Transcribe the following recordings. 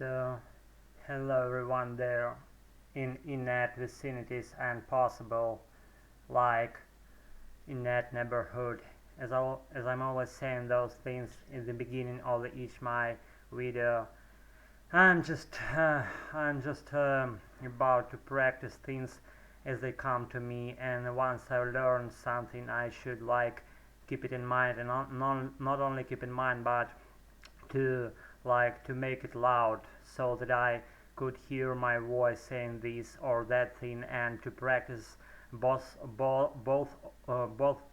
So, hello everyone there in innet vicinities and possible like innet neighborhood. As I'm always saying those things in the beginning of each my video. I'm just about to practice things as they come to me, and once I learn something, I should keep it in mind, and not only keep in mind, but to to make it loud so that I could hear my voice saying this or that thing, and to practice both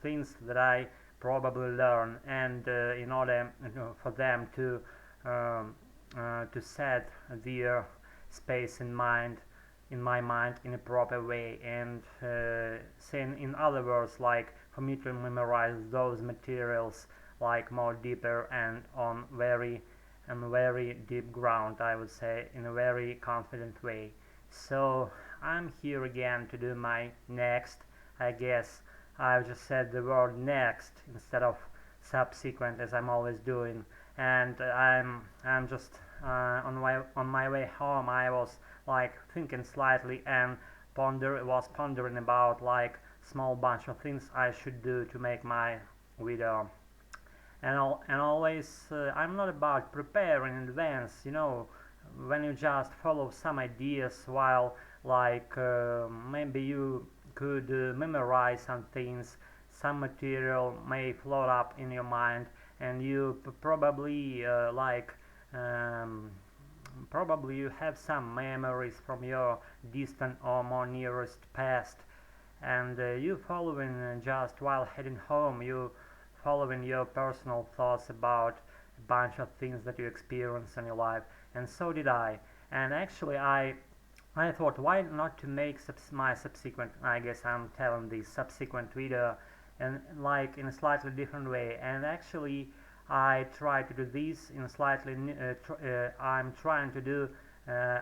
things that I probably learn, and in order for them to set their space in my mind in a proper way, and saying in other words, like for me to memorize those materials more deeper and on very deep ground, I would say, in a very confident way. So I'm here again to do my next. I guess I've just said the word next instead of subsequent, as I'm always doing, and I'm just on my way home. I was thinking slightly and pondering about small bunch of things I should do to make my video. And always I'm not about preparing in advance, when you just follow some ideas while maybe you could memorize some things, some material may float up in your mind, and you um, probably you have some memories from your distant or more nearest past, and you following just while heading home, you following your personal thoughts about a bunch of things that you experience in your life, and so did I. And actually, I thought, why not to make my subsequent, I guess I'm telling this subsequent video, and in a slightly different way. And actually, I try to do this in a slightly I'm trying to do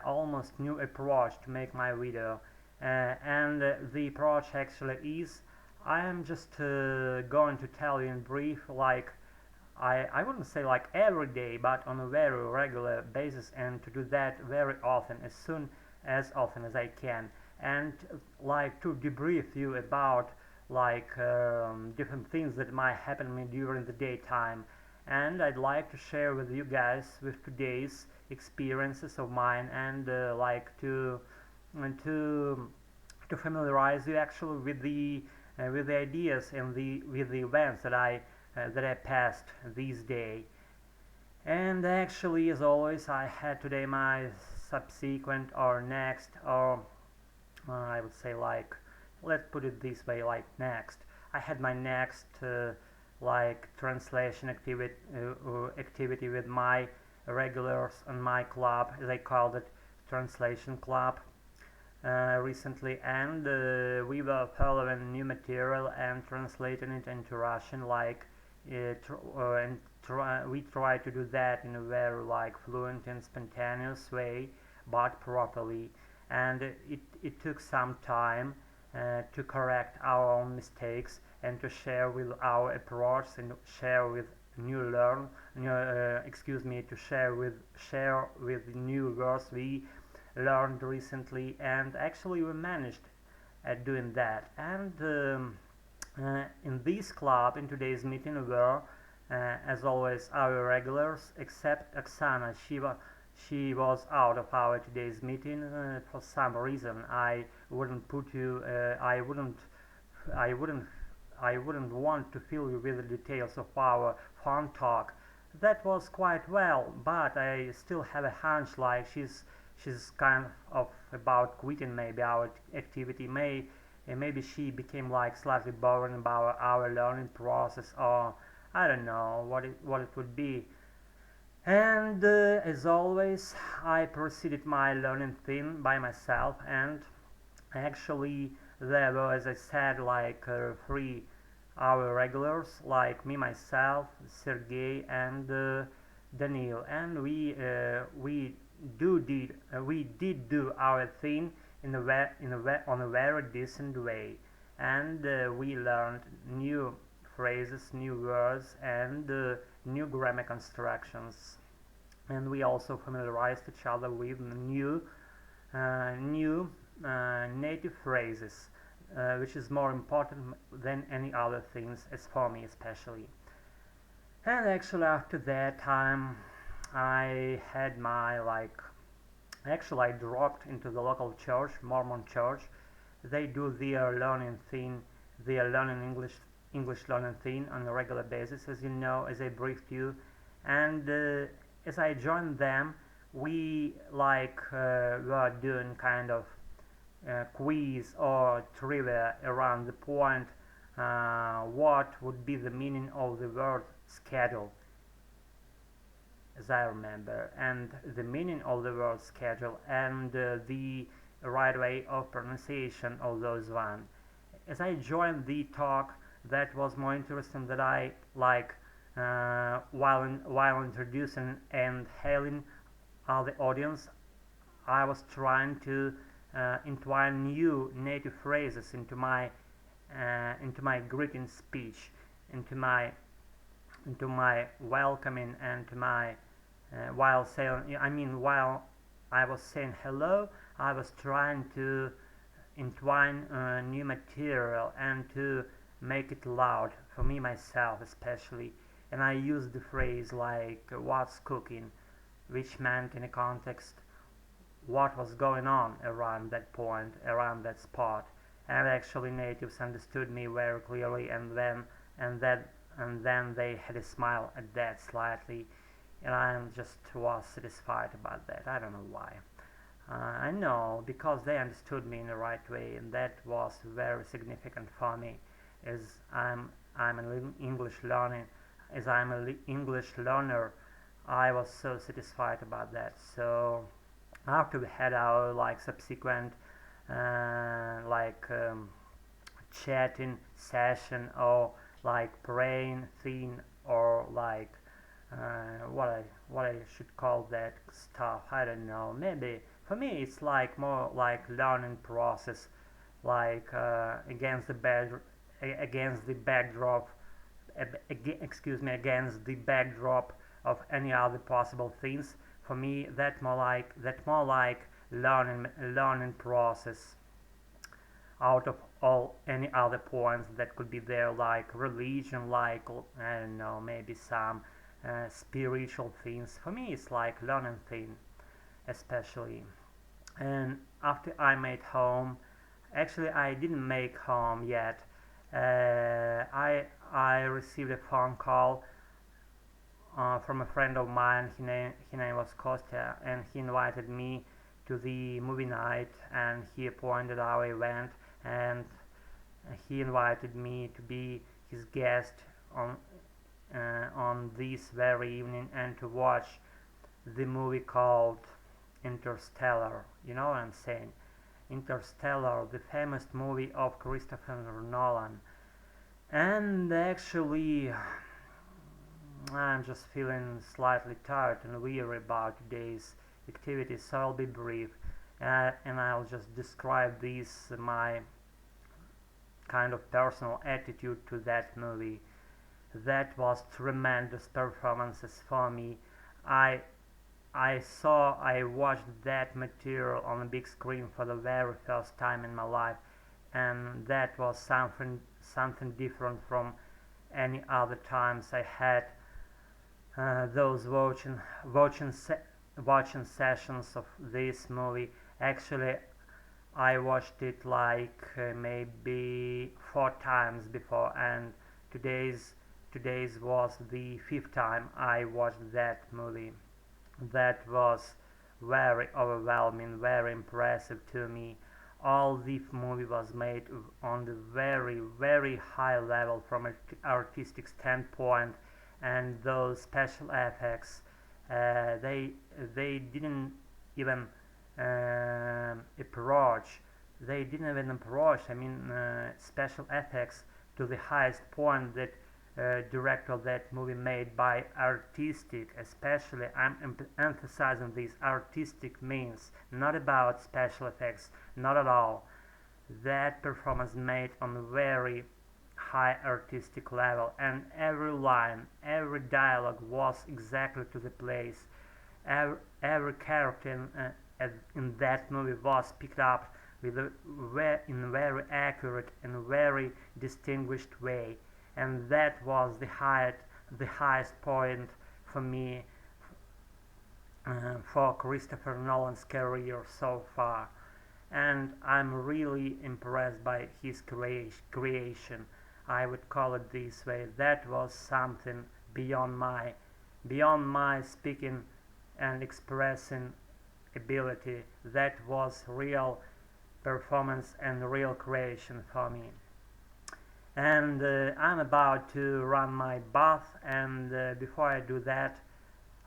almost new approach to make my video, and the approach actually is, I am just going to tell you in brief, I wouldn't say every day, but on a very regular basis, and to do that very often, as often as I can, and to debrief you about different things that might happen to me during the daytime. And I'd like to share with you guys with today's experiences of mine, and to familiarize you actually with the ideas and with the events that I passed this day. And actually, as always, I had today my subsequent or next, or I would say let's put it this way, next. I had my next translation activity with my regulars and my club, as I called it, translation club. Recently, and we were following new material and translating it into Russian, we try to do that in a very fluent and spontaneous way, but properly. And it took some time to correct our own mistakes, and to share with our approach, and share with to share with new words we learned recently. And actually we managed at doing that. And in this club, in today's meeting, were as always our regulars, except Oksana. She was out of our today's meeting for some reason. I wouldn't put you I wouldn't I wouldn't want to fill you with the details of our phone talk. That was quite well, but I still have a hunch she's kind of about quitting maybe our activity. Maybe she became slightly boring about our learning process, or I don't know what it would be. And as always, I proceeded my learning thing by myself, and actually there were, as I said, three our regulars, like me, myself, Sergey, and Daniil, and we did do our thing on a very decent way, and we learned new phrases, new words, and new grammar constructions. and we also familiarized each other with new native phrases, which is more important than any other things, as for me especially. And actually, after that time, I had my like. Actually, I dropped into the local church, Mormon church. They do their learning thing, their learning English learning thing on a regular basis, as you know, as I briefed you. And as I joined them, we were doing kind of quiz or trivia around the point what would be the meaning of the word schedule, as I remember, and the meaning of the word schedule, and the right way of pronunciation of those one. As I joined the talk, that was more interesting that I like while introducing and hailing the audience, I was trying to entwine new native phrases into my greeting speech, into my into my welcoming, and to my while I was saying hello, I was trying to entwine new material and to make it loud for me myself especially. And I used the phrase like "what's cooking," which meant in a context what was going on around that point, around that spot. And actually natives understood me very clearly, and that and then they had a smile at that slightly, and I just was satisfied about that. I don't know why. I know because they understood me in the right way, and that was very significant for me, as I'm an English learning, as I'm an English learner. I was so satisfied about that. So after we had our like subsequent uh, like um, chatting session, or like praying thing, or like what I should call that stuff. I don't know. Maybe for me it's like more like learning process, like against the backdrop. Against the backdrop of any other possible things. For me, that more like learning process out of all any other points that could be there, like religion, like I don't know, maybe some spiritual things. For me, it's like learning thing, especially. And after I made home, actually I didn't make home yet. I received a phone call from a friend of mine. His name was Kostya, and he invited me to the movie night, and he appointed our event, and he invited me to be his guest on this very evening, and to watch the movie called Interstellar. You know what I'm saying? Interstellar, the famous movie of Christopher Nolan. And actually, I'm just feeling slightly tired and weary about today's activities, so I'll be brief, and I'll just describe this my kind of personal attitude to that movie. That was tremendous performances for me. I I watched that material on a big screen for the very first time in my life, and that was something different from any other times I had those watching sessions of this movie. Actually, I watched it like maybe 4 times before, and today's today's was the fifth time I watched that movie. That was very overwhelming, very impressive to me. All the movie was made on the very high level from an artistic standpoint, and those special effects, they didn't even approach. They didn't even approach. I mean, special effects to the highest point that director of that movie made by artistic, especially I'm emphasizing this artistic means, not about special effects, not at all. That performance made on a very high artistic level, and every line, every dialogue was exactly to the place. Every character in that movie was picked up in a very accurate and very distinguished way, and that was the highest point for me for Christopher Nolan's career so far. And I'm really impressed by his creation. I would call it this way. That was something beyond my speaking and expressing ability. That was real performance and real creation for me. And I'm about to run my bath, and before I do that,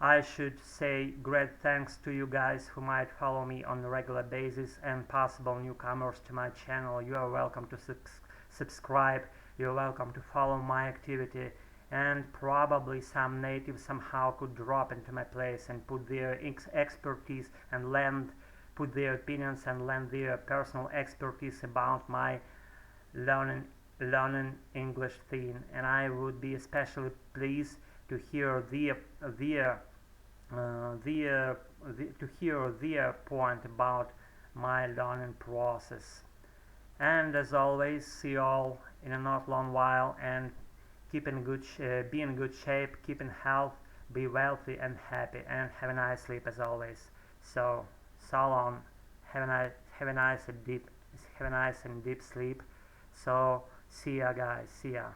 I should say great thanks to you guys who might follow me on a regular basis and possible newcomers to my channel. You are welcome to subscribe, you're welcome to follow my activity, and probably some natives somehow could drop into my place and put their expertise and put their opinions and lend their personal expertise about my learning English thing, and I would be especially pleased to hear to hear their point about my learning process. And as always, see you all in a not long while, and be in good shape, keep in health, be wealthy and happy, and have a nice sleep as always. So long. Have a nice and deep sleep. So see ya guys. See ya.